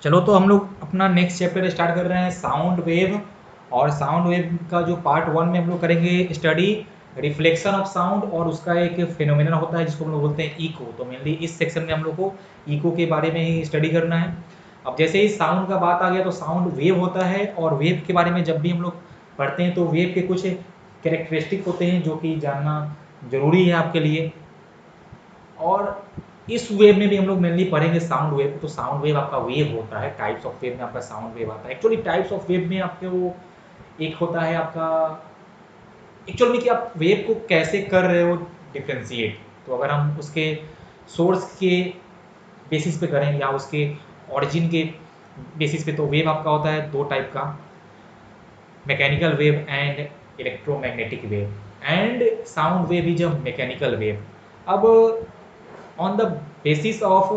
चलो तो हम लोग अपना नेक्स्ट चैप्टर स्टार्ट कर रहे हैं साउंड वेव। और साउंड वेव का जो पार्ट वन में हम लोग करेंगे स्टडी रिफ्लेक्शन ऑफ साउंड, और उसका एक फिनोमेना होता है जिसको हम लोग बोलते हैं इको। तो मेनली इस सेक्शन में हम लोग को इको के बारे में ही स्टडी करना है। अब जैसे ही साउंड का बात आ गया तो साउंड वेव होता है, और वेव के बारे में जब भी हम लोग पढ़ते हैं तो वेव के कुछ कैरेक्टरिस्टिक होते हैं जो कि जानना जरूरी है आपके लिए। और इस वेव में भी हम लोग मेनली पढ़ेंगे साउंड वेव। तो साउंड वेव आपका वेव होता है, टाइप्स ऑफ वेव में आपका साउंड वेव आता है। एक्चुअली टाइप्स ऑफ वेव में आपके वो एक होता है आपका एक्चुअल में कि आप वेव को कैसे कर रहे हो डिफ्रेंशिएट। तो अगर हम उसके सोर्स के बेसिस पे करें या उसके ओरिजिन के बेसिस पे, तो वेव आपका होता है दो टाइप का, mechanical wave and electromagnetic wave. And sound wave is a mechanical wave. अब on the basis of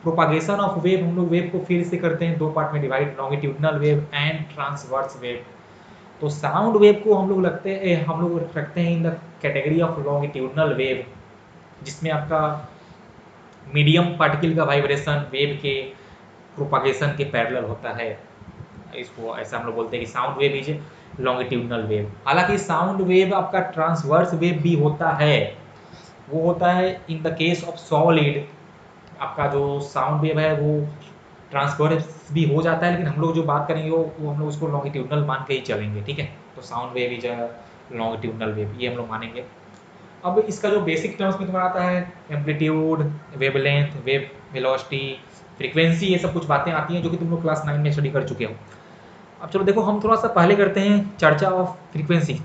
propagation of wave हम लोग वेव को फिर से करते हैं दो पार्ट में divide, longitudinal wave and transverse wave. तो साउंड वेव को हम लोग रखते हैं in the category of longitudinal wave, जिसमें आपका मीडियम पार्टिकल का वाइब्रेशन वेव के प्रोपागेशन के पैरेलल होता है। इसको ऐसा हम लोग बोलते हैं कि sound wave is longitudinal wave. हालांकि साउंड वेव आपका ट्रांसवर्स वेव भी होता है। वो होता है in the case of solid. आपका जो साउंड वेव है वो ट्रांसफर्स भी हो जाता है, लेकिन हम लोग जो बात करेंगे वो हम लोग उसको लॉन्गिट्यूडनल मान के ही चलेंगे, ठीक है। तो sound wave is a longitudinal wave, ये हम लोग मानेंगे। अब इसका जो बेसिक टर्म्स में तुम्हारा आता है amplitude, wavelength, wave velocity, frequency, ये सब कुछ बातें आती हैं जो कि तुम लोग क्लास 9 में स्टडी कर चुके हो। अब चलो देखो, हम थोड़ा सा पहले करते हैं चर्चा ऑफ फ्रीक्वेंसी।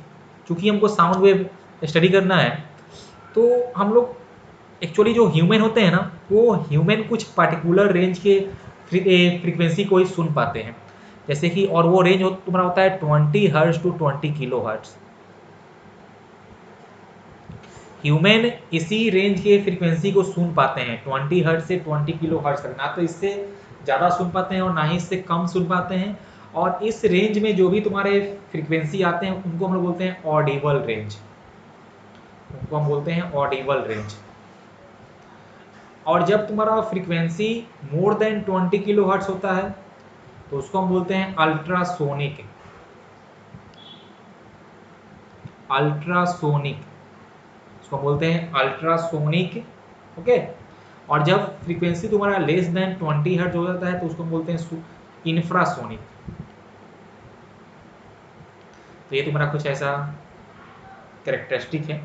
चूंकि हमको साउंड वेव स्टडी करना है, तो हम लोग एक्चुअली जो ह्यूमन होते हैं ना, वो ह्यूमन कुछ पार्टिकुलर रेंज के फ्रीक्वेंसी को ही सुन पाते हैं। जैसे कि, और वो रेंज तुम्हारा होता है 20 hertz to 20 kilo hertz. Human इसी रेंज के फ्रीक्वेंसी को सुन पाते हैं, 20 हर्ट्ज से 20 किलो हर्ट्ज तक। ना तो इससे ज़्यादा सुन पाते हैं और ना ही इससे कम सुन पाते हैं। और इस रेंज में जो भी तुम्हारे फ्रीक्वेंसी आते हैं उनको हम लोग बोलते हैं ऑडिबल रेंज। उनको हम बोलते हैं ऑडिबल रेंज। और जब तुम्हारा frequency more than 20 kilo hertz होता है तो उसको हम बोलते हैं अल्ट्रासोनिक। अल्ट्रासोनिक, उसको हम बोलते हैं अल्ट्रासोनिक। ओके। और जब फ्रीक्वेंसी तुम्हारा लेस देन 20 हर्ट्ज हो जाता है तो उसको हम बोलते हैं इंफ्रासोनिक। तो ये तुम्हारा कुछ ऐसा कैरेक्टरिस्टिक है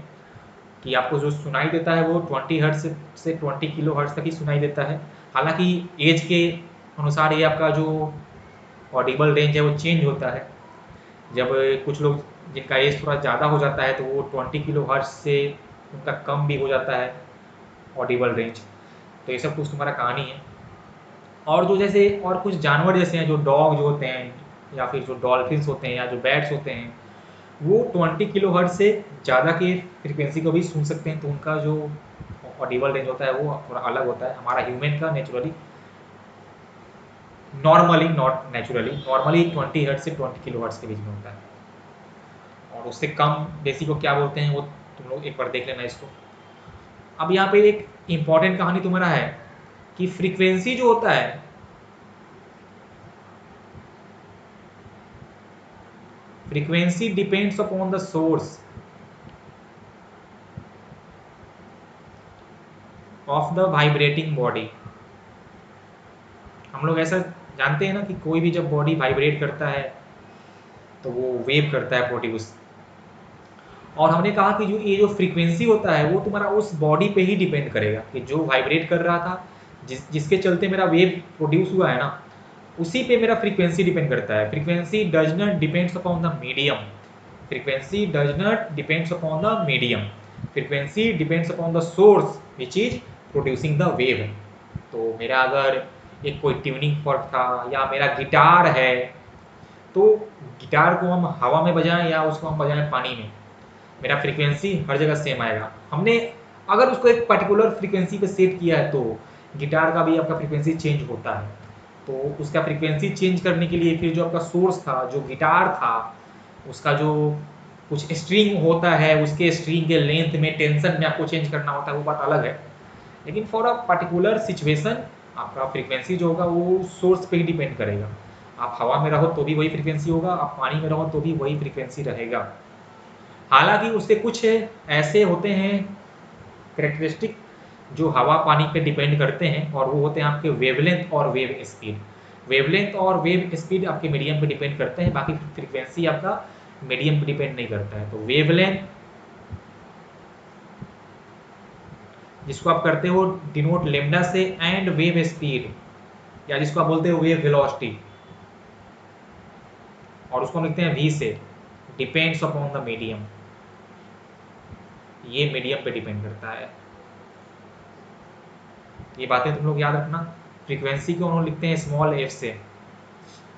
कि आपको जो सुनाई देता है वो 20 हर्ट्ज से 20 किलो हर्ट्ज तक ही सुनाई देता है। हालांकि एज के अनुसार ये आपका जो ऑडिबल रेंज है वो चेंज होता है। जब कुछ लोग जिनका एज थोड़ा ज़्यादा हो जाता है तो वो 20 किलो हर्ट्ज से उनका कम भी हो जाता है ऑडिबल रेंज। तो ये सब कुछ तुम्हारा कहानी है। और जो जैसे और कुछ जानवर जैसे हैं, जो डॉग जो होते हैं, या फिर जो डॉल्फिन्स होते हैं, या जो बैट्स होते हैं, वो 20 किलो हर्ट्ज से ज़्यादा के फ्रीक्वेंसी को भी सुन सकते हैं। तो उनका जो ऑडिबल रेंज होता है वो थोड़ा अलग होता है हमारा ह्यूमन का naturally, normally, not naturally, normally 20 hertz से 20 किलो हर्ट्ज के बीच में होता है। और उससे कम बेसी को क्या बोलते हैं वो तुम लोग एक बार देख लेना इसको। अब यहाँ पे एक इंपॉर्टेंट कहानी तुम्हारा है कि फ्रीक्वेंसी जो होता है, frequency depends upon the source of the vibrating body. हम लोग ऐसा जानते हैं ना कि कोई भी जब बॉडी वाइब्रेट करता है तो वो वेव करता है प्रोड्यूस। और हमने कहा कि जो ये जो फ्रीक्वेंसी होता है वो तुम्हारा उस बॉडी पे ही डिपेंड करेगा कि जो वाइब्रेट कर रहा था, जिसके चलते मेरा वेव प्रोड्यूस हुआ है ना, उसी पे मेरा फ्रीक्वेंसी डिपेंड करता है। Frequency does not depends upon the medium. Frequency does not depends upon the medium. Frequency depends upon the source which is producing the wave. तो मेरा अगर एक कोई ट्यूनिंग फॉर्क था या मेरा गिटार है, तो गिटार को हम हवा में बजाएं या उसको हम बजाएं पानी में, मेरा फ्रीक्वेंसी हर जगह सेम आएगा। हमने अगर उसको एक पर्टिकुलर फ्रीक्वेंसी पे सेट किया है तो गिटार का भी आपका फ्रीक्वेंसी चेंज होता है। तो उसका फ्रीक्वेंसी चेंज करने के लिए फिर जो आपका सोर्स था, जो गिटार था, उसका जो कुछ स्ट्रिंग होता है, उसके स्ट्रिंग के लेंथ में, टेंशन में आपको चेंज करना होता है, वो बात अलग है। लेकिन फॉर अ पर्टिकुलर सिचुएशन आपका फ्रीक्वेंसी जो होगा वो सोर्स पे ही डिपेंड करेगा। आप हवा में रहो तो भी वही फ्रीक्वेंसी होगा, आप पानी में रहो तो भी वही फ्रीक्वेंसी रहेगा। हालांकि उसके कुछ ऐसे होते हैं कैरेक्टरिस्टिक जो हवा पानी पे डिपेंड करते हैं, और वो होते हैं आपके वेवलेंथ और वेव स्पीड। वेवलेंथ और वेव स्पीड आपके मीडियम पे डिपेंड करते हैं, बाकी फ्रीक्वेंसी आपका मीडियम पे डिपेंड नहीं करता है। तो वेवलेंथ जिसको आप करते हो डिनोट लेमडा से, एंड वेव स्पीड या जिसको आप बोलते हो वेव वेलोसिटी, और उसको हम लिखते हैं वी से, डिपेंड्स अपॉन द मीडियम। ये मीडियम पे डिपेंड करता है। ये बातें तुम लोग याद रखना। फ्रीक्वेंसी को हम लोग लिखते हैं स्मॉल एफ से।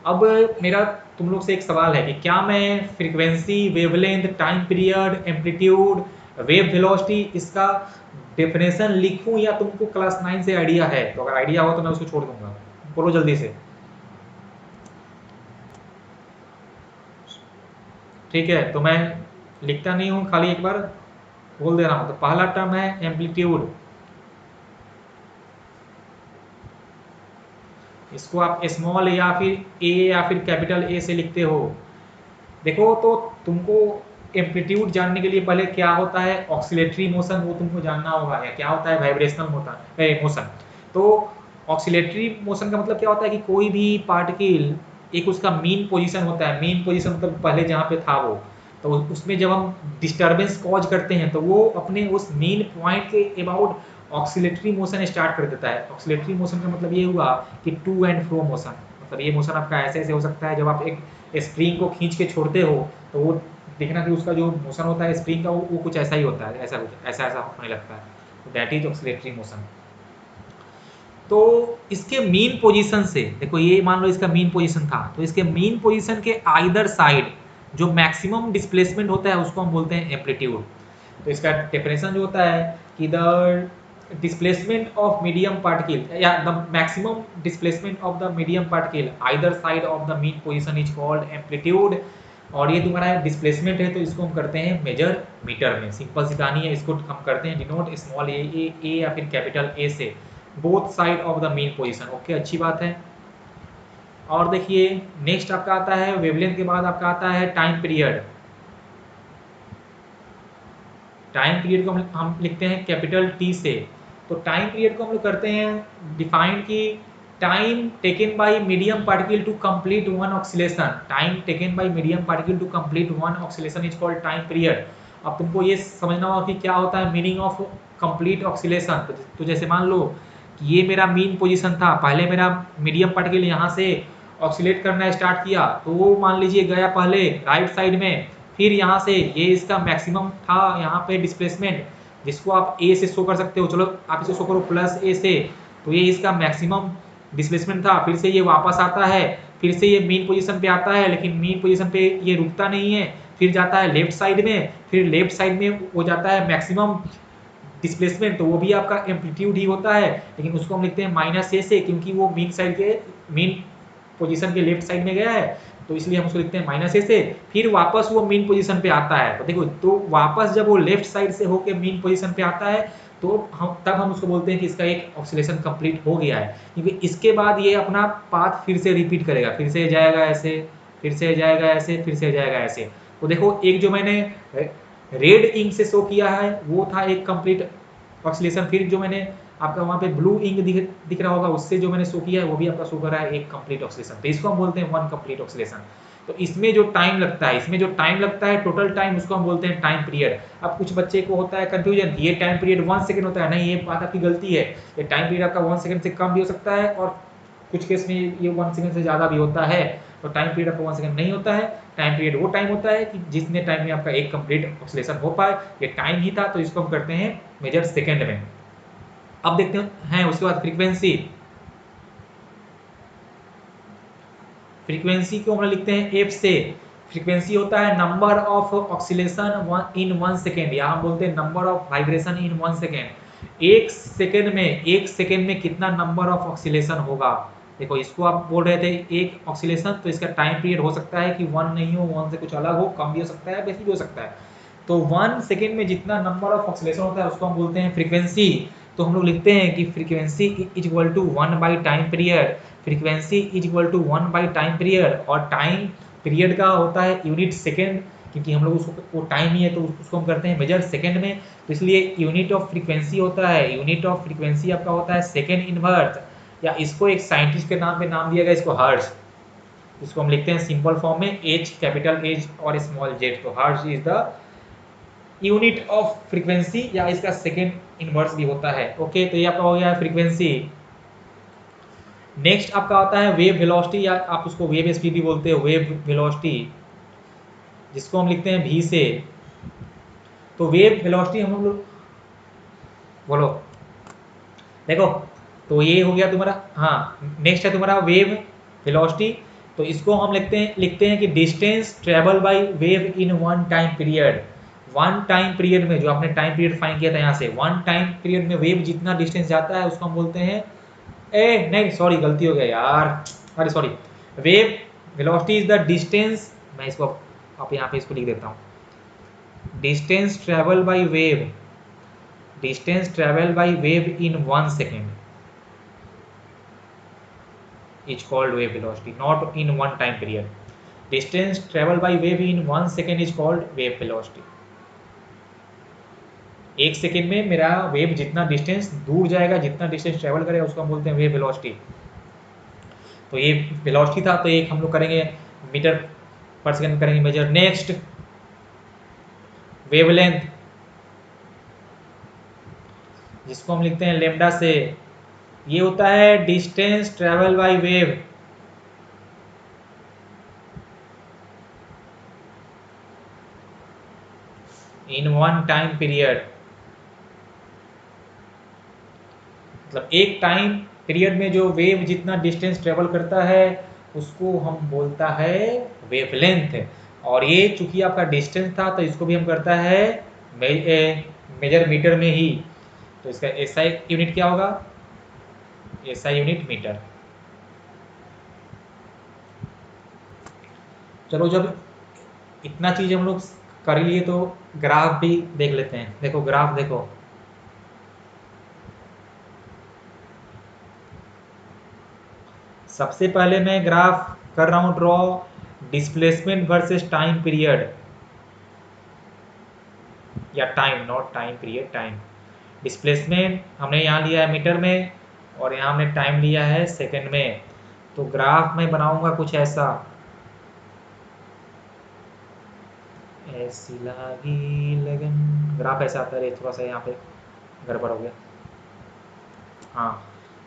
अब मेरा तुम लोग से एक सवाल है कि क्या मैं frequency, wavelength, time period, amplitude, wave velocity इसका डेफिनेशन लिखूं, या तुमको क्लास 9 से आइडिया है? तो अगर आइडिया हो तो मैं उसको छोड़ दूंगा, बोलो जल्दी से। ठीक है, तो मैं लिखता नहीं हूं, खाली एक बार बोल दे रहा हूं। तो पहला टर्म है एम्पलीट्यूड, इसको आप स्मॉल या फिर ए या फिर कैपिटल ए से लिखते हो। देखो, तो तुमको एम्पलीट्यूड जानने के लिए पहले क्या होता है ऑक्सीलेटरी मोशन, वो तुमको जानना होगा, या क्या होता है वाइब्रेशनल मोशन। तो ऑक्सीलेटरी मोशन का मतलब क्या होता है कि कोई भी पार्टिकल एक उसका मीन पोजीशन होता है। मीन पोजीशन मतलब पहले जहाँ पे था वो, तो उसमें जब हम डिस्टर्बेंस कॉज करते हैं तो वो अपने उस मीन पॉइंट के अबाउट ऑक्सीलेटरी मोशन स्टार्ट कर देता है। ऑक्सीलेटरी मोशन का मतलब ये हुआ कि टू एंड फ्रो मोशन। मतलब ये मोशन आपका ऐसे ऐसे हो सकता है, जब आप एक स्प्रिंग को खींच के छोड़ते हो तो वो देखना कि उसका जो मोशन होता है स्प्रिंग का वो कुछ ऐसा ही होता है, ऐसा कुछ ऐसा ऐसा होने लगता है। तो दैट इज ऑक्सीलेटरी मोशन। तो इसके मीन पोजीशन से, देखो ये मान लो इसका मीन पोजीशन था, तो इसके मीन पोजीशन के आइदर साइड जो मैक्सिमम डिस्प्लेसमेंट होता है उसको हम बोलते हैं एम्पलीट्यूड। तो इसका डेफिनेशन जो होता है कि the displacement of medium particle या the maximum displacement of the medium particle either side of the mean position is called amplitude. और ये तुम्हारा डिस्प्लेसमेंट है तो इसको हम करते हैं मेजर मीटर में। सिंपल सी कहानी है, इसको हम करते हैं डिनोट स्मॉल ए या फिर कैपिटल ए से, both side of the mean position. Okay, अच्छी बात है। और देखिए नेक्स्ट आपका आता है वेवलेंथ के बाद आपका आता है टाइम पीरियड। टाइम पीरियड को हम लिखते हैं कैपिटल टी से। तो टाइम पीरियड को हम लोग करते हैं डिफाइंड की time taken by medium particle to complete one oscillation. Time taken by medium particle to complete one oscillation is called time period. अब तुमको ये समझना होगा कि क्या होता है मीनिंग ऑफ कंप्लीट ऑक्सीलेशन। तो जैसे मान लो कि ये मेरा मीन पोजीशन था, पहले मेरा मीडियम पार्टिकल यहाँ से ऑक्सीलेट करना स्टार्ट किया, तो वो मान लीजिए गया पहले राइट साइड में, फिर यहाँ से ये इसका मैक्सिमम था यहाँ पे डिस्प्लेसमेंट, जिसको आप ए से शो कर सकते हो। चलो आप इसे शो करो प्लस ए से, तो ये इसका मैक्सिमम डिस्प्लेसमेंट था। फिर से ये वापस आता है, फिर से ये मीन पोजीशन पे आता है, लेकिन मीन पोजीशन पे ये रुकता नहीं है, फिर जाता है लेफ्ट साइड में, फिर लेफ्ट साइड में वो जाता है मैक्सिमम डिस्प्लेसमेंट, तो वो भी आपका एम्पलीट्यूड ही होता है, लेकिन उसको हम लिखते हैं माइनस ए से, क्योंकि वो मीन साइड के मीन पोजीशन के लेफ्ट साइड में गया है, तो इसलिए हम उसको लिखते हैं माइनस ए से। फिर वापस वो मीन पोजीशन पे आता है, तो देखो तो वापस जब वो लेफ्ट साइड से होके मीन पोजीशन पे आता है तो हम उसको बोलते हैं कि इसका एक ऑक्सीलेशन कंप्लीट हो गया है, क्योंकि इसके बाद ये अपना पाथ फिर से रिपीट करेगा, फिर से जाएगा ऐसे, फिर से जाएगा ऐसे, फिर से जाएगा ऐसे। तो देखो एक जो मैंने रेड इंक से शो किया है वो था एक कंप्लीट ऑक्सीलेशन, फिर जो मैंने आपका वहाँ पे ब्लू इंक दिख रहा होगा उससे जो मैंने शो किया है वो भी आपका शो कर रहा है एक कंप्लीट ऑक्सीलेशन। तो इसको हम बोलते हैं वन कंप्लीट ऑक्सीलेशन। तो इसमें जो टाइम लगता है, टोटल टाइम, उसको हम बोलते हैं टाइम पीरियड। अब कुछ बच्चे को होता है कंफ्यूजन, ये टाइम पीरियड 1 सेकंड होता है। नहीं, ये बात आपकी गलती है। ये टाइम पीरियड आपका 1 सेकंड से कम भी हो सकता है, और कुछ केस में ये 1 सेकंड से ज़्यादा भी होता है। तो टाइम पीरियड आपका 1 सेकंड नहीं होता है। टाइम पीरियड वो टाइम होता है कि जितने टाइम में आपका एक कंप्लीट ऑक्सीलेशन हो पाए। ये टाइम ही था, तो इसको हम करते हैं मेजर सेकंड में। अब देखते हैं उसके बाद फ्रीक्वेंसी। फ्रीक्वेंसी को हम लिखते हैं एफ से। फ्रीक्वेंसी होता है number of oscillation in 1 second, या हम बोलते हैं number of vibration in 1 second. एक सेकेंड में कितना नंबर ऑफ ऑक्सीलेशन होगा। देखो इसको आप बोल रहे थे एक ऑक्सीलेशन, तो इसका टाइम पीरियड हो सकता है कि 1 नहीं हो, 1 से कुछ अलग हो, कम भी हो सकता है, बेसी भी हो सकता है। तो 1 सेकेंड में जितना नंबर ऑफ ऑक्सीलेशन होता है उसको हम बोलते हैं फ्रीक्वेंसी। तो हम लोग लिखते हैं कि frequency is equal to one by time period, frequency is equal to one by time period, और टाइम पीरियड का होता है यूनिट सेकेंड, क्योंकि हम लोग उसको वो टाइम ही है तो उसको हम करते हैं मेजर सेकेंड में, तो इसलिए यूनिट ऑफ फ्रीक्वेंसी होता है, यूनिट ऑफ फ्रीक्वेंसी आपका होता है सेकेंड इनवर्स, या इसको एक साइंटिस्ट के नाम पे नाम दिया गया इसको हर्ट्ज, इसको हम लिखते हैं सिंपल फॉर्म में एच, कैपिटल एच और स्मॉल जेड, तो hertz is the unit of frequency, या इसका सेकेंड इनवर्स भी होता है। ओके, तो ये आपका हो गया फ्रीक्वेंसी। नेक्स्ट आपका होता है वेव वेलोसिटी, या आप उसको वेव स्पीड भी बोलते हो, वेव वेलोसिटी, जिसको हम लिखते हैं v से। तो वेव वेलोसिटी हम लोग बोलो, देखो, तो ये हो गया तुम्हारा, हाँ नेक्स्ट है तुम्हारा वेव वेलोसिटी, तो इसको हम लिखते हैं कि distance travel by wave in one time period, one time period में, जो आपने टाइम पीरियड फाइंड किया था यहाँ से, वन टाइम पीरियड में वेव जितना डिस्टेंस जाता है उसको हम बोलते हैं, नहीं सॉरी गलती हो गया यार, अरे sorry, wave velocity is the distance, मैं इसको आप यहाँ पे इसको लिख देता हूँ, distance travel by wave, distance travel by wave in 1 second is called wave velocity, not in one time period. Distance traveled by wave in 1 second is called wave velocity. एक सेकेंड में मेरा वेव जितना distance दूर जाएगा, जितना distance travel करेगा, उसको हम बोलते हैं वेव वेलोसिटी। तो ये वेलोसिटी था, तो एक हम लोग करेंगे मीटर पर सेकेंड करेंगे मेजर। नेक्स्ट वेवलेंथ, जिसको हम लिखते हैं लेमडा से, ये होता है distance travel by wave in one time period, मतलब एक टाइम पीरियड में जो वेव जितना डिस्टेंस ट्रेवल करता है उसको हम बोलता है वेवलेंथ। और ये चूंकि आपका डिस्टेंस था तो इसको भी हम करता है मेजर मीटर में ही, तो इसका एसआई यूनिट क्या होगा, एसआई यूनिट मीटर। चलो जब इतना चीज हम लोग कर लिए तो ग्राफ भी देख लेते हैं। देखो ग्राफ देखो, सबसे पहले मैं ग्राफ कर रहा हूं draw displacement versus time period, या time, not time period, time. Displacement हमने यहाँ लिया है मीटर में और यहाँ हमने टाइम लिया है सेकंड में। तो ग्राफ में बनाऊंगा कुछ ऐसा, ऐसी लगी लगन, ग्राफ ऐसा आता है, थोड़ा सा यहाँ पे गड़बड़ हो गया, हाँ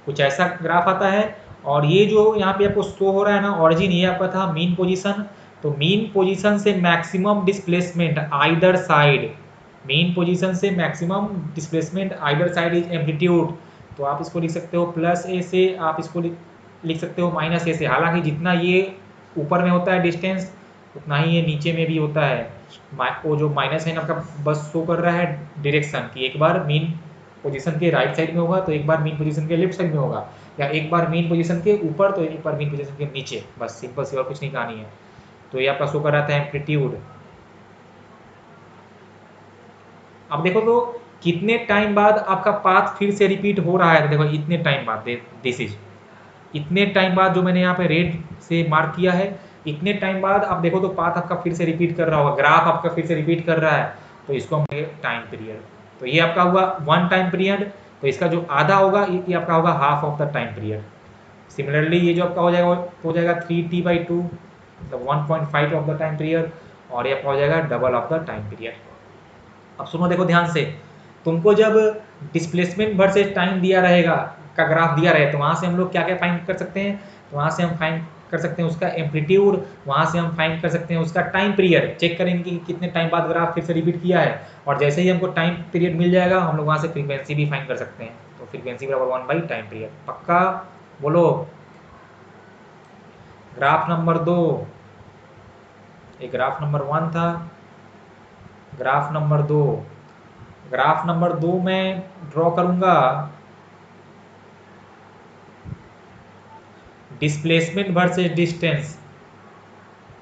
कुछ ऐसा ग्राफ आता है। और ये जो यहाँ पे आपको शो हो रहा है ना ऑरिजिन, ये आपका था मीन पोजीशन, तो मीन पोजीशन से maximum displacement either side, mean position से maximum displacement either side is amplitude. तो आप इसको लिख सकते हो प्लस ए से, आप इसको लिख सकते हो माइनस ए से। हालांकि जितना ये ऊपर में होता है डिस्टेंस उतना ही ये नीचे में भी होता है। वो जो माइनस है आपका बस शो कर रहा है डायरेक्शन की, एक बार मीन पोजीशन के राइट साइड में होगा तो एक बार मीन पोजीशन के लेफ्ट साइड में होगा, या एक बार मीन पोजीशन के ऊपर तो एक बार मीन पोजीशन के नीचे, बस सिंपल सी, और कुछ नहीं कहानी है। तो ये आपका शो कर रहा था एम्पलीट्यूड। अब देखो तो कितने टाइम बाद आपका पाथ फिर से रिपीट हो रहा है, देखो इतने टाइम बाद, दिस इज इतने टाइम बाद जो मैंने यहाँ पे रेड से मार्क किया है, इतने टाइम बाद आप देखो तो पाथ आपका फिर से रिपीट कर रहा होगा, ग्राफ आपका फिर से रिपीट कर रहा है, तो इसको हम टाइम पीरियड। तो ये आपका हुआ वन टाइम पीरियड, तो इसका जो आधा होगा ये आपका होगा half of the time period. Similarly ये जो आपका हो जाएगा हो जाएगा 3t/2, मतलब 1.5 ऑफ द टाइम पीरियड, और ये आपका हो जाएगा double of the time period. अब सुनो देखो ध्यान से, तुमको जब डिस्प्लेसमेंट वर्सेस टाइम दिया रहेगा का ग्राफ दिया रहे, तो वहाँ से हम लोग क्या क्या फाइंड कर सकते हैं, तो वहाँ से हम फाइंड कर सकते हैं उसका एम्पलीट्यूड, वहाँ से हम फाइंड कर सकते हैं उसका टाइम पीरियड, चेक करेंगे कि कितने टाइम बाद ग्राफ फिर से रिपीट किया है, और जैसे ही हमको टाइम पीरियड मिल जाएगा हम लोग वहाँ से फ्रीक्वेंसी भी फाइंड कर सकते हैं। तो फ्रीक्वेंसी बराबर 1/टाइम पीरियड, पक्का बोलो। ग्राफ नंबर 2, एक ग्राफ नंबर 1 था, ग्राफ नंबर 2, ग्राफ नंबर 2 में ड्रॉ करूंगा डिस्प्लेसमेंट वर्सेस डिस्टेंस।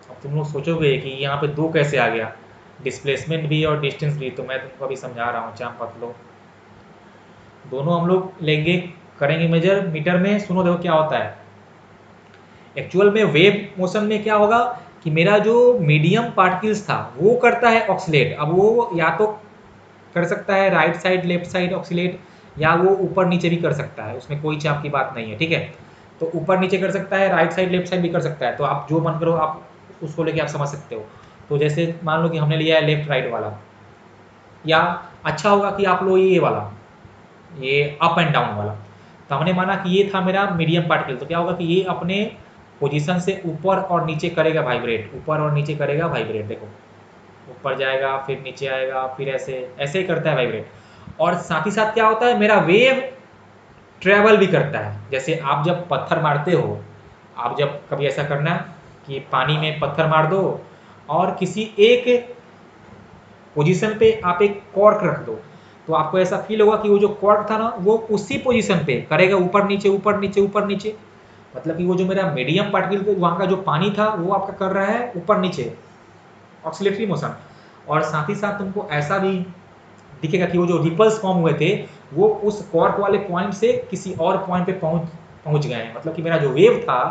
अब तुम लोग सोचोगे कि यहाँ पे 2 कैसे आ गया, डिस्प्लेसमेंट भी और डिस्टेंस भी, तो मैं तुमको अभी समझा रहा हूँ, चाम पत लो। दोनों हम लोग लेंगे, करेंगे मेजर मीटर में। सुनो देखो क्या होता है एक्चुअल में वेव मोशन में क्या होगा कि मेरा जो मीडियम पार्टिकल्स था वो करता है ऑक्सीलेट। अब वो या तो कर सकता है right side left side oxalate, या वो ऊपर नीचे भी कर सकता है, उसमें कोई चाप की बात नहीं है, ठीक है। तो ऊपर नीचे कर सकता है, राइट साइड लेफ्ट साइड भी कर सकता है, तो आप जो मन करो आप उसको लेके आप समझ सकते हो। तो जैसे मान लो कि हमने लिया है लेफ्ट राइट वाला, या अच्छा होगा कि आप लो ये वाला, ये अप एंड डाउन वाला। तो हमने माना कि ये था मेरा मीडियम पार्टिकल, तो क्या होगा कि ये अपने पोजीशन से ऊपर और नीचे करेगा वाइब्रेट, ऊपर और नीचे करेगा वाइब्रेट। देखो ऊपर जाएगा फिर नीचे आएगा, फिर ऐसे ऐसे ही करता है वाइब्रेट। और साथ ही साथ क्या होता है मेरा वेव ट्रेवल भी करता है। जैसे आप जब पत्थर मारते हो, आप जब कभी ऐसा करना कि पानी में पत्थर मार दो और किसी एक पोजीशन पे आप एक कॉर्क रख दो, तो आपको ऐसा फील होगा कि वो जो कॉर्क था ना वो उसी पोजीशन पे करेगा ऊपर नीचे ऊपर नीचे ऊपर नीचे। मतलब कि वो जो मेरा मीडियम पार्टिकल वहाँ का जो पानी था वो आपका कर रहा है ऊपर नीचे ऑक्सीलेटरी मोशन। और साथ ही साथ तुमको ऐसा भी दिखेगा कि वो जो रिपल्स फॉर्म हुए थे वो उस कॉर्क वाले पॉइंट से किसी और पॉइंट पे पहुंच गए हैं। मतलब कि मेरा जो वेव था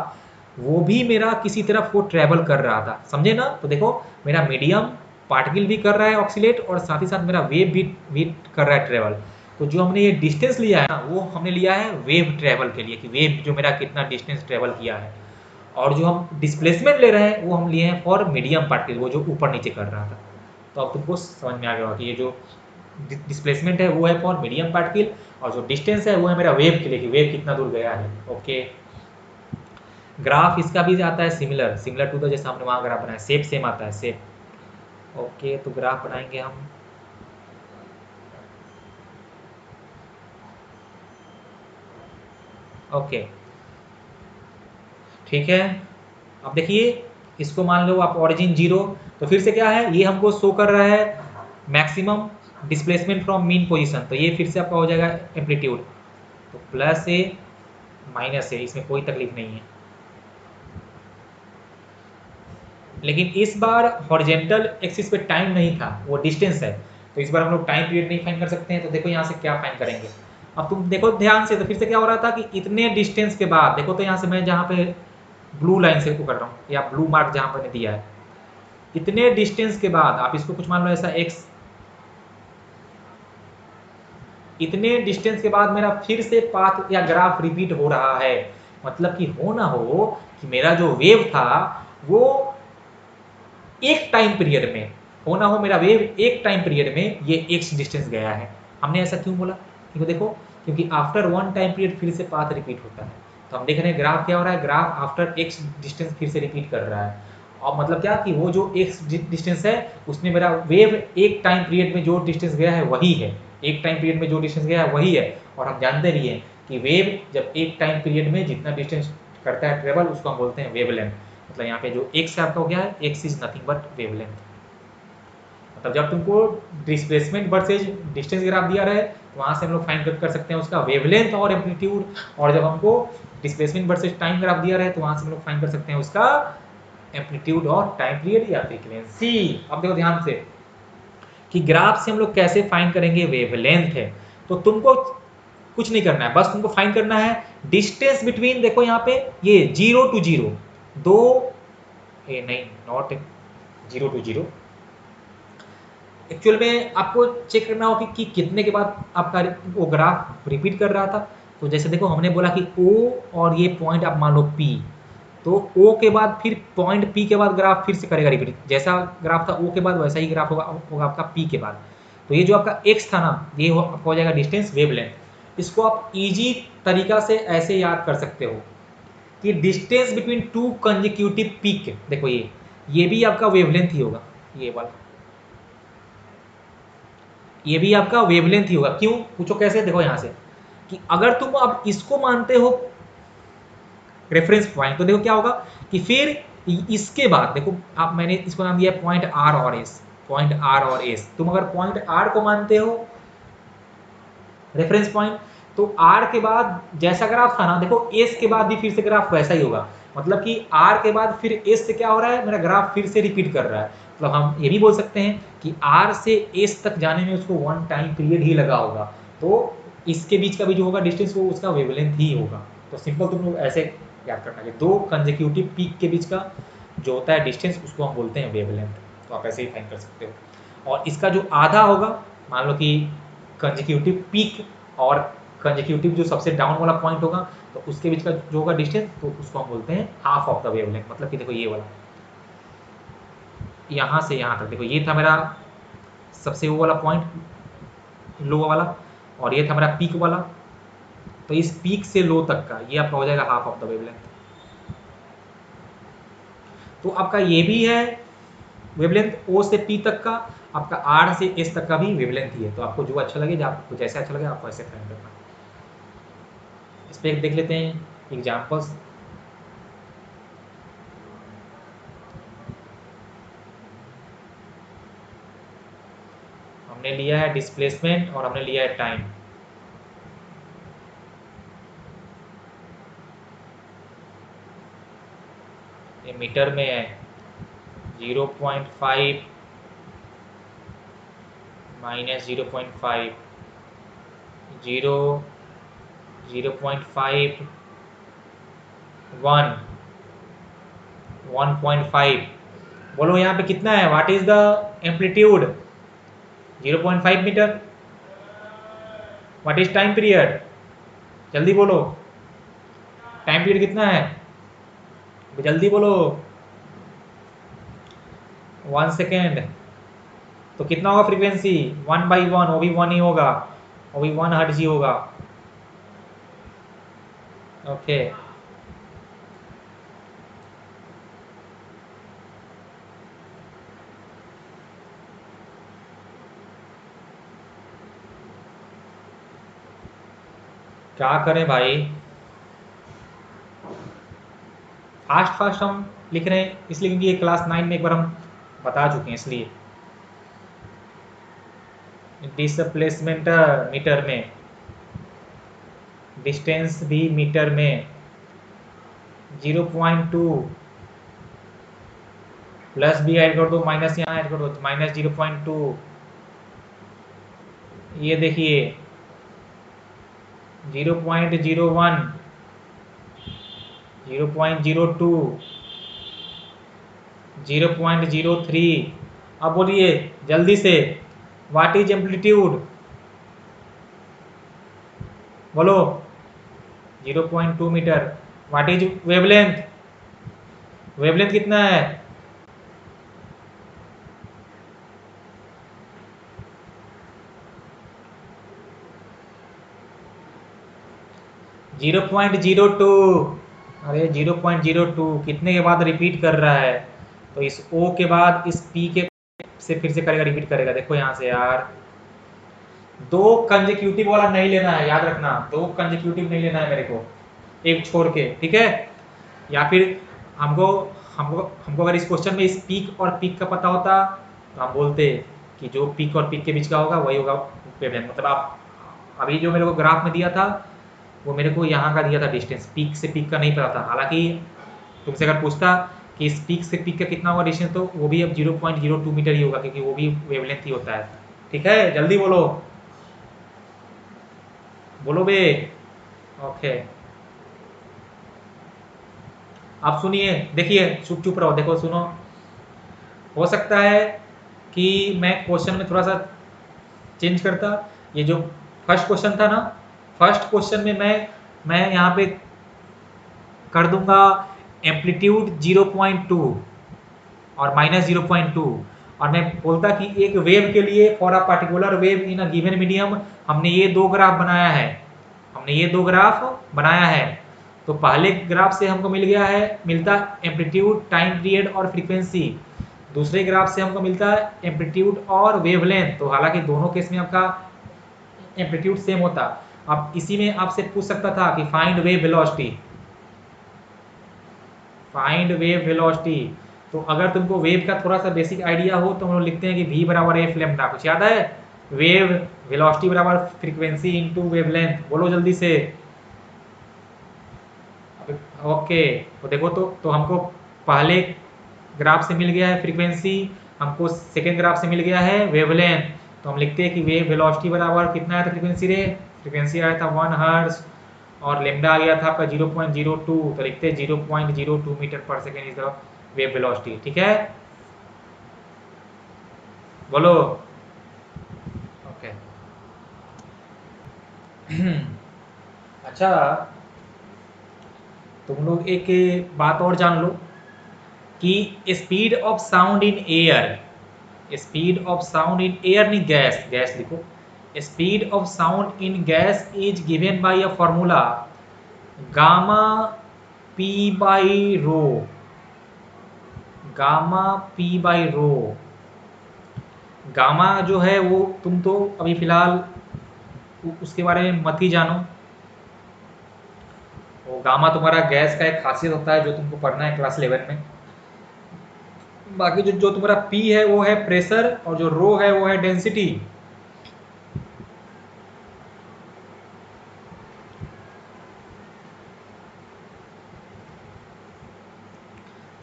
वो भी मेरा किसी तरफ वो ट्रेवल कर रहा था, समझे ना। तो देखो मेरा मीडियम पार्टिकल भी कर रहा है ऑक्सीलेट और साथ ही साथ मेरा वेव भी कर रहा है ट्रेवल। तो जो हमने ये डिस्टेंस लिया है ना वो हमने लिया है वेव ट्रेवल के लिए, कि वेव जो मेरा कितना डिस्टेंस ट्रेवल किया है। और जो हम डिस्प्लेसमेंट ले रहे हैं वो हम लिए हैं फॉर मीडियम पार्टिकल, वो जो ऊपर नीचे कर रहा था। तो अब तुमको समझ में आ गया होगा कि ये जो डिस्प्लेसमेंट है वो है फॉर मीडियम पार्टिकल, और जो डिस्टेंस है वो है मेरा वेव के लिए, कि वेव कितना दूर गया है। ओके, ग्राफ इसका भी आता है सिमिलर सिमिलर टू द, जैसे हमने वहाँ ग्राफ बनाया, शेप सेम आता है शेप। ओके, तो ग्राफ बनाएंगे हम। ओके ठीक है, अब देखिए इसको मान लो आप ओरिजिन 0, तो फिर से क्या है ये हमको शो कर रहा है maximum displacement from mean position, तो ये फिर से आपका हो जाएगा एम्पलीट्यूड। तो प्लस ए माइनस ए, इसमें कोई तकलीफ नहीं है। लेकिन इस बार हॉरिजेंटल एक्सिस पे टाइम नहीं था, वो डिस्टेंस है, तो इस बार हम लोग टाइम पीरियड नहीं फाइंड कर सकते हैं। तो देखो यहाँ से क्या फाइंड करेंगे, अब तुम देखो ध्यान से। तो फिर से क्या हो रहा था कि इतने डिस्टेंस के बाद देखो, तो यहाँ से मैं जहाँ पे ब्लू लाइन से कर रहा हूँ या ब्लू मार्क जहाँ पर दिया है, इतने डिस्टेंस के बाद आप इसको कुछ मान लो ऐसा एक्स, इतने डिस्टेंस के बाद मेरा फिर से पाथ या ग्राफ रिपीट हो रहा है। मतलब कि हो ना हो कि मेरा जो वेव था वो एक टाइम पीरियड में, हो ना हो मेरा वेव एक टाइम पीरियड में ये एक्स डिस्टेंस गया है। हमने ऐसा क्यों बोला, क्योंकि देखो क्योंकि आफ्टर वन टाइम पीरियड फिर से पाथ रिपीट होता है। तो हम देख रहे हैं ग्राफ क्या हो रहा है, ग्राफ आफ्टर एक्स डिस्टेंस फिर से रिपीट कर रहा है। और मतलब क्या कि वो जो एक्स डिस्टेंस है उसमें मेरा वेव एक टाइम पीरियड में जो डिस्टेंस गया है वही है, एक टाइम पीरियड में जो डिस्टेंस गया है वही है। और हम जानते भी हैं कि वेव जब एक टाइम पीरियड में जितना डिस्टेंस करता है ट्रेवल उसको हम बोलते हैं वेवलेंथ। मतलब यहाँ पे जो एक्स है आपका हो गया है, x is nothing but wavelength. मतलब जब तुमको डिस्प्लेसमेंट वर्सेज डिस्टेंस ग्राफ दिया रहे तो वहाँ से हम लोग फाइंड कर सकते हैं उसका वेवलेंथ और एम्पलीट्यूड। और जब हमको डिस्प्लेसमेंट वर्सेज टाइम ग्राफ दिया रहे तो वहाँ से हम लोग फाइंड कर सकते हैं उसका एम्पलीट्यूड और टाइम पीरियड या फ्रीक्वेंसी। अब देखो ध्यान से कि ग्राफ से हम लोग कैसे फाइंड करेंगे वेवलेंथ है। तो तुमको कुछ नहीं करना है, बस तुमको फाइंड करना है डिस्टेंस बिटवीन, देखो यहाँ पे ये 0 to 0, दो ए नहीं नॉट 0 to 0, एक्चुअल में आपको चेक करना होगा कि कितने के बाद आपका वो ग्राफ रिपीट कर रहा था। तो जैसे देखो हमने बोला कि O और ये पॉइंट आप मान लो P, तो O के बाद फिर पॉइंट P के बाद ग्राफ फिर से करेगा रिपीट, जैसा ग्राफ था O के बाद वैसा ही ग्राफ होगा आपका P के बाद। तो ये जो आपका X था ना ये आपका हो जाएगा डिस्टेंस वेवलेंथ। इसको आप इजी तरीका से ऐसे याद कर सकते हो कि distance between two consecutive peak, देखो ये भी आपका वेवलेंथ ही होगा, ये वाला ये भी आपका वेवलेंथ ही होगा। क्यों पूछो कैसे, देखो यहाँ से कि अगर तुम अब इसको मानते हो रेफरेंस पॉइंट, तो देखो क्या होगा कि फिर इसके बाद देखो आप, मैंने इसको नाम दिया पॉइंट आर और एस, पॉइंट आर और एस। तुम अगर पॉइंट आर को मानते हो रेफरेंस पॉइंट, तो आर के बाद जैसा ग्राफ था ना, देखो एस के बाद भी फिर से ग्राफ वैसा ही होगा। मतलब कि आर के बाद फिर एस से क्या हो रहा है, मेरा ग्राफ फिर से रिपीट कर रहा है। मतलब हम ये भी बोल सकते हैं कि आर से एस तक जाने में उसको वन टाइम पीरियड ही लगा होगा। तो इसके बीच का भी जो होगा डिस्टेंस वो उसका वेवलेंथ ही होगा। तो सिंपल तुम लोग ऐसे याद करना कि दो कंसेक्यूटिव पीक के बीच का जो होता है डिस्टेंस उसको हम बोलते हैं वेवलेंथ। तो आप ऐसे ही फाइंड कर सकते हो। और इसका जो आधा होगा, मान लो कि कंसेक्यूटिव पीक और कंसेक्यूटिव जो सबसे डाउन वाला पॉइंट होगा, तो उसके बीच का जो होगा डिस्टेंस, तो उसको हम बोलते हैं हाफ ऑफ द वेवलेंथ। मतलब कि देखो ये वाला, यहाँ से यहाँ तक, देखो ये था मेरा सबसे वो वाला पॉइंट लो वाला, और ये था मेरा पीक वाला। तो इस पीक से लो तक का ये आपका हो जाएगा हाफ ऑफ द वेवलेंथ। तो आपका ये भी है वेवलेंथ ओ से पी तक का, आपका आर से एस तक का भी वेवलेंथ ही है। तो आपको जो अच्छा लगे, आपको जैसे अच्छा लगे आपको ऐसे फाइंड करना। इस पर एक देख लेते हैं एग्जाम्पल्स। हमने लिया है डिस्प्लेसमेंट और हमने लिया है टाइम। ये मीटर में है, 0.5 माइनस 0.5, 0.5, 1, 1.5। बोलो यहाँ पे कितना है, what is the amplitude? 0.5 metre. What is time period? जल्दी बोलो, टाइम पीरियड कितना है, जल्दी बोलो। 1 सेकेंड। तो कितना होगा फ्रीक्वेंसी? 1/1, वो भी 1 ही होगा, वो भी 1 हर्ट्ज ही होगा। ओके, क्या करें भाई, फास्ट फास्ट हम लिख रहे हैं इसलिए क्योंकि ये क्लास 9 में एक बार हम बता चुके हैं इसलिए। डिस्प्लेसमेंट मीटर में, डिस्टेंस भी मीटर में, 0.2 प्लस भी ऐड कर दो, माइनस यहाँ ऐड कर दो, माइनस 0.2। ये देखिए 0.01, 0.02, 0.03। अब बोलिए जल्दी से, व्हाट इज एम्पलीट्यूड? बोलो। 0.2 metre. What is wavelength? Wavelength कितना है? 0.02। अरे 0.02 कितने के बाद रिपीट कर रहा है? तो इस O के बाद इस P के से फिर से करेगा, रिपीट करेगा। देखो यहाँ से यार, दो कंजेक्यूटिव वाला नहीं लेना है, याद रखना, दो कंजेक्यूटिव नहीं लेना है मेरे को, एक छोड़ के, ठीक है? या फिर हमको हमको हमको अगर इस क्वेश्चन में इस पीक और पीक का पता होता तो हम बोलते कि जो पीक और पीक के बीच का होगा वही होगा वेवलेंथ। मतलब आप अभी जो मेरे को ग्राफ में दिया था वो मेरे को यहाँ का दिया था डिस्टेंस, पीक से पीक का नहीं पता था। हालांकि तुमसे अगर पूछता कि इस पीक से पीक का कितना होगा डिस्टेंस, तो वो भी अब 0.02 मीटर ही होगा क्योंकि वो भी वेवलेंथ ही होता है। ठीक है, जल्दी बोलो, बोलो बे। ओके, आप सुनिए, देखिए, चुप चुप रहो, देखो सुनो। हो सकता है कि मैं क्वेश्चन में थोड़ा सा चेंज करता। ये जो फर्स्ट क्वेश्चन था ना, फर्स्ट क्वेश्चन में मैं यहाँ पे कर दूंगा एम्पलीट्यूड 0.2 और माइनस 0.2, और मैं बोलता कि एक वेव के लिए for a particular wave in a given medium हमने ये दो ग्राफ बनाया है, हमने ये दो ग्राफ बनाया है। तो पहले ग्राफ से हमको मिल गया है, मिलता एम्पलीट्यूड, टाइम पीरियड और फ्रीक्वेंसी। दूसरे ग्राफ से हमको मिलता है एम्पलीट्यूड और वेवलेंथ। तो हालांकि दोनों केस में आपका एम्पलीट्यूड सेम होता। अब इसी में आपसे पूछ सकता था कि find wave velocity, find wave velocity. तो अगर तुमको वेव का थोड़ा सा बेसिक आइडिया हो तो हम लोग लिखते हैं कि v बराबर एफ लैम्डा, कुछ याद है? वेव वेलोसिटी बराबर फ्रीक्वेंसी इनटू वेवलेंथ। बोलो जल्दी से। ओके, तो देखो, तो हमको पहले ग्राफ से मिल गया है फ्रीक्वेंसी, हमको सेकेंड ग्राफ से मिल गया है वेवलेंथ। तो हम लिखते हैं कि वेव वेलोसिटी बराबर कितना है, तो फ्रीक्वेंसी रे फ्रीक्वेंसी आया था 1 हर्ट्ज और लेमडा आ गया था आपका 0.02, तो लिखते हैं 0.02 मीटर पर second is the wave velocity. ठीक है, बोलो। ओके। अच्छा, तुम लोग एक बात और जान लो कि speed of sound in air, speed of sound in air नहीं, गैस, गैस लिखो। Speed of sound in gas is given by a formula gamma P by row, gamma P by row. Gamma जो है वो तुम तो अभी फिलहाल उसके बारे में मत ही जानो, वो गामा तुम्हारा गैस का एक खासियत होता है जो तुमको पढ़ना है क्लास 11 में। बाकी जो जो तुम्हारा पी है वो है प्रेशर और जो रो है वो है डेंसिटी।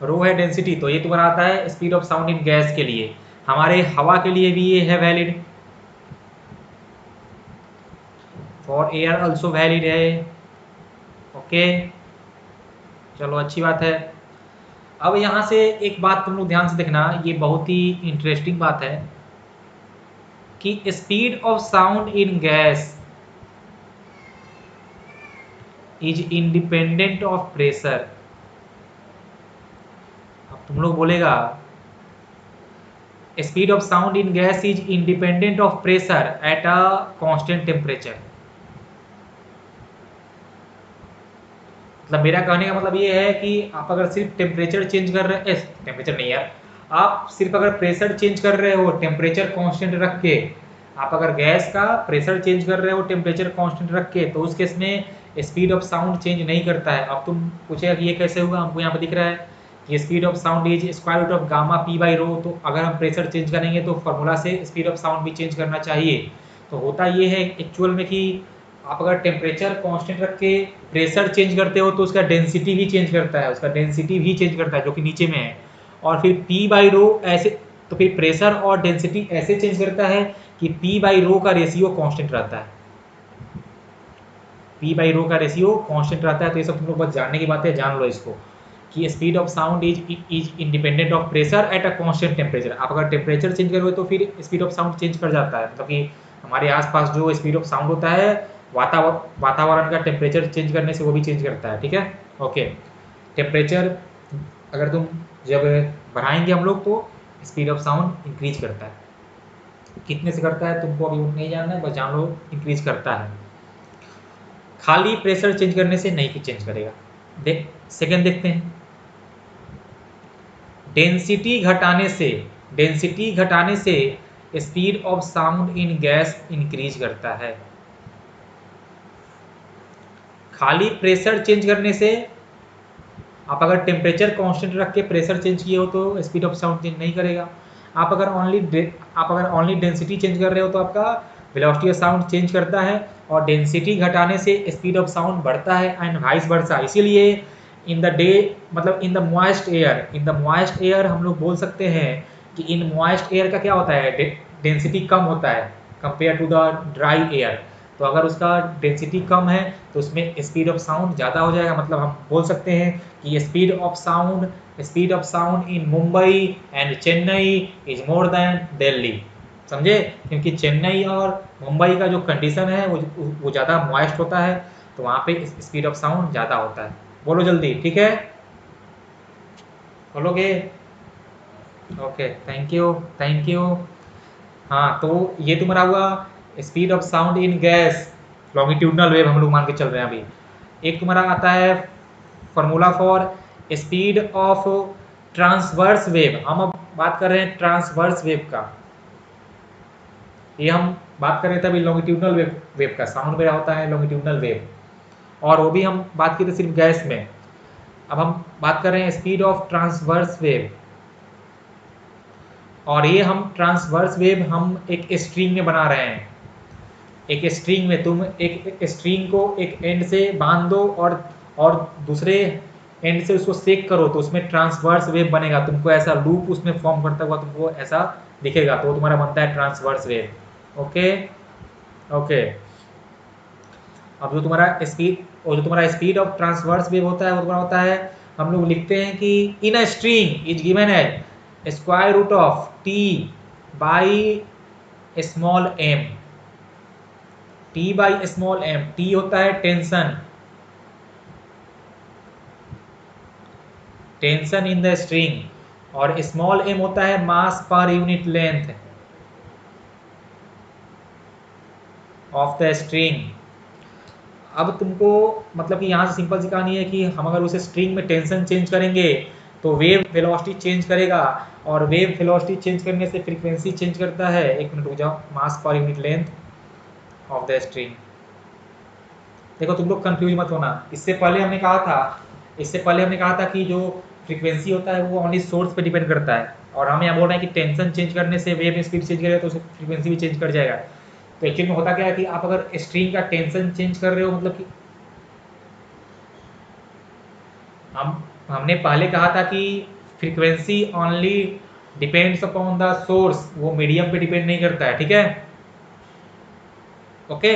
रो है डेंसिटी, तो ये तुम्हारा आता है speed of sound in gas के लिए। हमारे हवा के लिए भी ये है valid, for air also valid है। ओके, चलो अच्छी बात है। अब यहाँ से एक बात तुम लोग ध्यान से देखना, ये बहुत ही इंटरेस्टिंग बात है कि speed of sound in gas is independent of pressure. अब तुम लोग बोलेगा speed of sound in gas is independent of pressure at a constant temperature. मतलब मेरा कहने का मतलब ये है कि आप अगर सिर्फ टेम्परेचर चेंज कर रहे हैं, टेम्परेचर नहीं यार, आप सिर्फ अगर प्रेशर चेंज कर रहे हो टेम्परेचर कांस्टेंट रख के, आप अगर गैस का प्रेशर चेंज कर रहे हो टेम्परेचर कांस्टेंट रख के, तो उस केस में स्पीड ऑफ साउंड चेंज नहीं करता है। अब तुम पूछेगा कि ये कैसे होगा, हमको यहाँ पर दिख रहा है कि speed of sound is square root of gamma P by rho, तो अगर हम प्रेशर चेंज करेंगे तो फॉर्मूला से स्पीड ऑफ साउंड भी चेंज करना चाहिए। तो होता ये है एक्चुअल में कि आप अगर टेम्परेचर कांस्टेंट रख के प्रेशर चेंज करते हो तो उसका डेंसिटी भी चेंज करता है, उसका डेंसिटी भी चेंज करता है जो कि नीचे में है। और फिर पी बाई रो ऐसे, तो फिर प्रेशर और डेंसिटी ऐसे चेंज करता है कि पी बाई रो का रेशियो कांस्टेंट रहता है, पी बाई रो का रेशियो कांस्टेंट रहता है। तो ये सब तुम लोग बस जानने की बात है, जान लो इसको कि speed of sound is independent of pressure at a constant temperature. आप अगर टेम्परेचर चेंज करोगे तो फिर स्पीड ऑफ साउंड चेंज कर जाता है। मतलब कि हमारे आसपास जो स्पीड ऑफ साउंड होता है वातावरण का टेम्परेचर चेंज करने से वो भी चेंज करता है। ठीक है, ओके। टेम्परेचर अगर तुम जब बढ़ाएंगे हम लोग तो स्पीड ऑफ साउंड इंक्रीज करता है। कितने से करता है तुमको अभी नहीं जानना है, बस जान लो इंक्रीज करता है। खाली प्रेशर चेंज करने से नहीं चेंज करेगा। सेकंड देखते हैं, डेंसिटी घटाने से, डेंसिटी घटाने से speed of sound in gas increase करता है। खाली प्रेशर चेंज करने से, आप अगर टेम्परेचर कांस्टेंट रख के प्रेशर चेंज किए हो तो स्पीड ऑफ साउंड चेंज नहीं करेगा। आप अगर ओनली डेंसिटी चेंज कर रहे हो तो आपका वेलोसिटी ऑफ साउंड चेंज करता है, और डेंसिटी घटाने से स्पीड ऑफ साउंड बढ़ता है एंड वाइस वर्सा। इसीलिए इन द डे, मतलब in the moist air, in the moist air हम लोग बोल सकते हैं कि इन मॉइस्ट एयर का क्या होता है, डेंसिटी कम होता है compare to the dry air. तो अगर उसका डेंसिटी कम है तो उसमें स्पीड ऑफ साउंड ज़्यादा हो जाएगा। मतलब हम बोल सकते हैं कि speed of sound in Mumbai and Chennai is more than Delhi. समझे, क्योंकि चेन्नई और मुंबई का जो कंडीशन है वो ज़्यादा मॉइस्ट होता है, तो वहाँ पे स्पीड ऑफ साउंड ज़्यादा होता है। बोलो जल्दी, ठीक है, बोलोगे? Okay, thank you, thank you. हाँ, तो ये तुम्हारा हुआ speed of sound in gas, longitudinal wave हम लोग मान के चल रहे हैं अभी। एक तुम्हारा आता है formula for speed of transverse wave. हम अब बात कर रहे हैं ट्रांसवर्स वेव का, ये हम बात कर रहे थे अभी लॉन्गिट्यूडनल वेव का। साउंड मेरा होता है लॉन्गिट्यूडनल वेव, और वो भी हम बात की थी सिर्फ गैस में। अब हम बात कर रहे हैं स्पीड ऑफ ट्रांसवर्स वेव, और ये हम ट्रांसवर्स वेव हम एक स्ट्रिंग में बना रहे हैं। एक स्ट्रिंग में तुम एक स्ट्रिंग को एक एंड से बांध दो और दूसरे एंड से उसको सेक करो तो उसमें ट्रांसवर्स वेव बनेगा। तुमको ऐसा लूप उसमें फॉर्म करता हुआ तुमको ऐसा दिखेगा, तो तुम्हारा बनता है ट्रांसवर्स वेव। Okay, okay. अब जो तुम्हारा स्पीड और जो तुम्हारा स्पीड ऑफ ट्रांसवर्स वेव होता है वो तुम्हारा होता है, हम लोग लिखते हैं कि in a string is given है square root of T by small M. T by small M, T होता है tension, tension in the string, और स्मॉल एम होता है mass per unit length of the string. अब तुमको मतलब कि यहाँ से सिंपल सी कहानी है कि हम अगर उसे स्ट्रिंग में टेंशन चेंज करेंगे तो वेव वेलोसिटी चेंज करेगा, और वेव वेलोसिटी चेंज करने से फ्रीक्वेंसी चेंज करता है। एक मिनट रुक जाओ, mass per unit length of the string. देखो तुम लोग कंफ्यूज मत होना, इससे पहले हमने कहा था कि जो फ्रीक्वेंसी होता है वो ओनली सोर्स पे डिपेंड करता है, और हम यहाँ बोल रहे हैं कि टेंशन चेंज करने से वेव स्पीड चेंज करेगा तो उसकी फ्रीक्वेंसी भी चेंज कर जाएगा। तो एक्चुअली में होता क्या है कि आप अगर स्ट्रिंग का टेंशन चेंज कर रहे हो, मतलब कि हमने पहले कहा था कि frequency only depends upon the source, वो मीडियम पे डिपेंड नहीं करता है, ठीक है, ओके।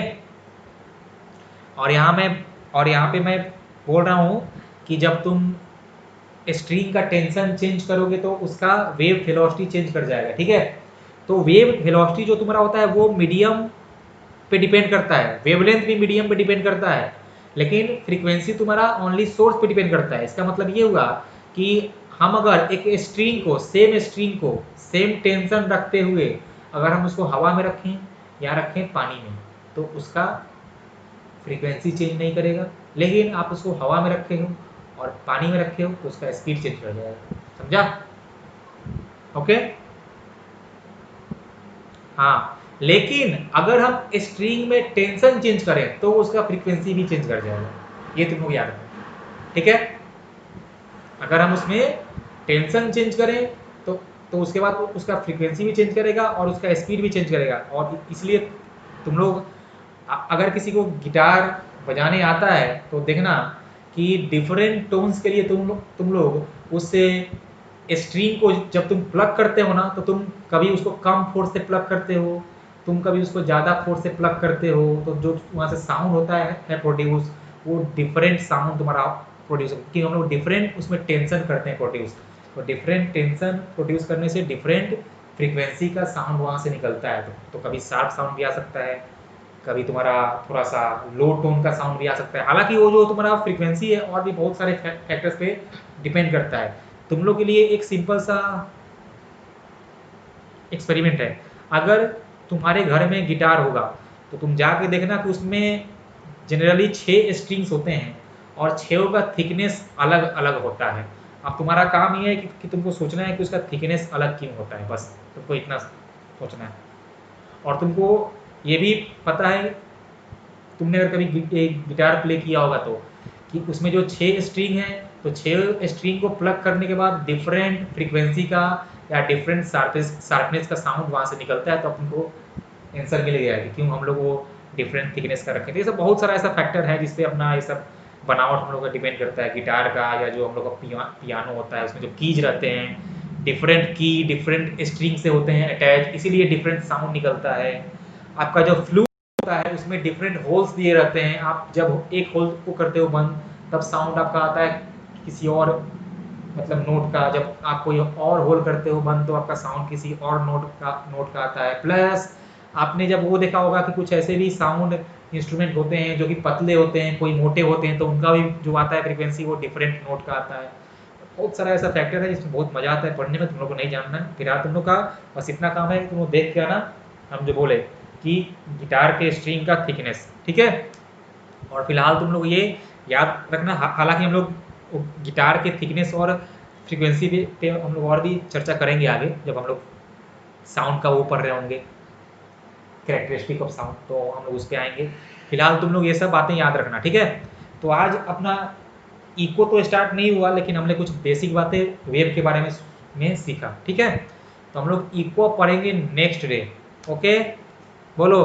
और यहाँ पे मैं बोल रहा हूँ कि जब तुम स्ट्रिंग का टेंशन चेंज करोगे तो उसका वेव वेलोसिटी चेंज कर जाएगा, ठीक है। तो वेव वेलोसिटी जो तुम्हारा होता है वो मीडियम पे डिपेंड करता है, वेवलेंथ भी मीडियम पे डिपेंड करता है, लेकिन फ्रीक्वेंसी तुम्हारा ओनली सोर्स पे डिपेंड करता है। इसका मतलब ये हुआ कि हम अगर एक स्ट्रिंग को सेम टेंशन रखते हुए अगर हम उसको हवा में रखें या रखें पानी में तो उसका फ्रीक्वेंसी चेंज नहीं करेगा, लेकिन आप उसको हवा में रखे हो और पानी में रखे हो तो उसका स्पीड चेंज कर जाएगा, समझा, ओके। हाँ, लेकिन अगर हम स्ट्रिंग में टेंशन चेंज करें तो उसका फ्रीक्वेंसी भी चेंज कर जाएगा, ये तुम लोग याद रखो, ठीक है। अगर हम उसमें टेंशन चेंज करें तो उसके बाद उसका फ्रीक्वेंसी भी चेंज करेगा और उसका स्पीड भी चेंज करेगा। और इसलिए तुम लोग अगर किसी को गिटार बजाने आता है तो देखना कि डिफरेंट टोन्स के लिए तुम लोग उससे स्ट्रिंग को जब तुम प्लग करते हो ना तो तुम कभी उसको कम फोर्स से प्लग करते हो, तुम कभी उसको ज़्यादा फोर्स से प्लग करते हो, तो जो वहाँ से साउंड होता है प्रोड्यूस, वो डिफरेंट साउंड तुम्हारा प्रोड्यूस, क्योंकि हम लोग डिफरेंट उसमें टेंशन करते हैं प्रोड्यूस, तो डिफरेंट टेंशन प्रोड्यूस करने से डिफरेंट फ्रीक्वेंसी का साउंड वहाँ से निकलता है। तो कभी शार्प साउंड भी आ सकता है, कभी तुम्हारा थोड़ा सा लो टोन का साउंड भी आ सकता है। हालांकि वो जो तुम्हारा फ्रीक्वेंसी है और भी बहुत सारे फैक्टर्स पे डिपेंड करता है। तुम लोग के लिए एक सिंपल सा एक्सपेरिमेंट है, अगर तुम्हारे घर में गिटार होगा तो तुम जाके देखना कि उसमें जनरली 6 स्ट्रिंग्स होते हैं और 6 का थिकनेस अलग अलग होता है। अब तुम्हारा काम ये है कि तुमको सोचना है कि उसका थिकनेस अलग क्यों होता है, बस तुमको इतना सोचना है। और तुमको ये भी पता है, तुमने अगर कभी गिटार प्ले किया होगा तो, कि उसमें जो 6 स्ट्रिंग है तो 6 स्ट्रिंग को प्लग करने के बाद डिफरेंट फ्रीक्वेंसी का या डिफरेंट शार्पनेस का साउंड वहाँ से निकलता है। तो तुमको आंसर मिल गया कि क्यों हम लोग वो डिफरेंट थिकनेस का रखें। तो ये सब बहुत सारा ऐसा फैक्टर है जिससे अपना ये सब बनावट हम लोग का डिपेंड करता है, गिटार का या जो हम लोग का पियानो होता है उसमें जो कीज रहते हैं डिफरेंट की डिफरेंट स्ट्रिंग से होते हैं अटैच, इसीलिए डिफरेंट साउंड निकलता है। आपका जो फ्लूट होता है उसमें डिफरेंट होल्स दिए रहते हैं, आप जब एक होल को करते हो बंद तब साउंड आपका आता है किसी और मतलब नोट का, जब आप कोई और होल करते हो बंद तो आपका साउंड किसी और नोट का आता है। प्लस आपने जब वो देखा होगा कि कुछ ऐसे भी साउंड इंस्ट्रूमेंट होते हैं जो कि पतले होते हैं, कोई मोटे होते हैं, तो उनका भी जो आता है फ्रीक्वेंसी वो डिफरेंट नोट का आता है। बहुत सारा ऐसा फैक्टर है जिसमें बहुत मजा आता है पढ़ने में, तुम लोग को नहीं जानना है। फिलहाल तुम लोग का बस इतना काम है कि तुम लोग देख के आना हम जो बोले कि गिटार के स्ट्रिंग का थिकनेस, ठीक है। और फिलहाल तुम लोग ये याद रखना, हालांकि हम लोग गिटार के थिकनेस और फ्रीक्वेंसी पे हम लोग और भी चर्चा करेंगे आगे जब हम लोग साउंड का वो पढ़ रहे होंगे, कैरेक्टरिस्टिक ऑफ साउंड, तो हम लोग उस पर आएंगे। फिलहाल तुम लोग ये सब बातें याद रखना, ठीक है। तो आज अपना इको तो स्टार्ट नहीं हुआ लेकिन हमने कुछ बेसिक बातें वेव के बारे में सीखा, ठीक है। तो हम लोग इको पढ़ेंगे नेक्स्ट डे, ओके, बोलो।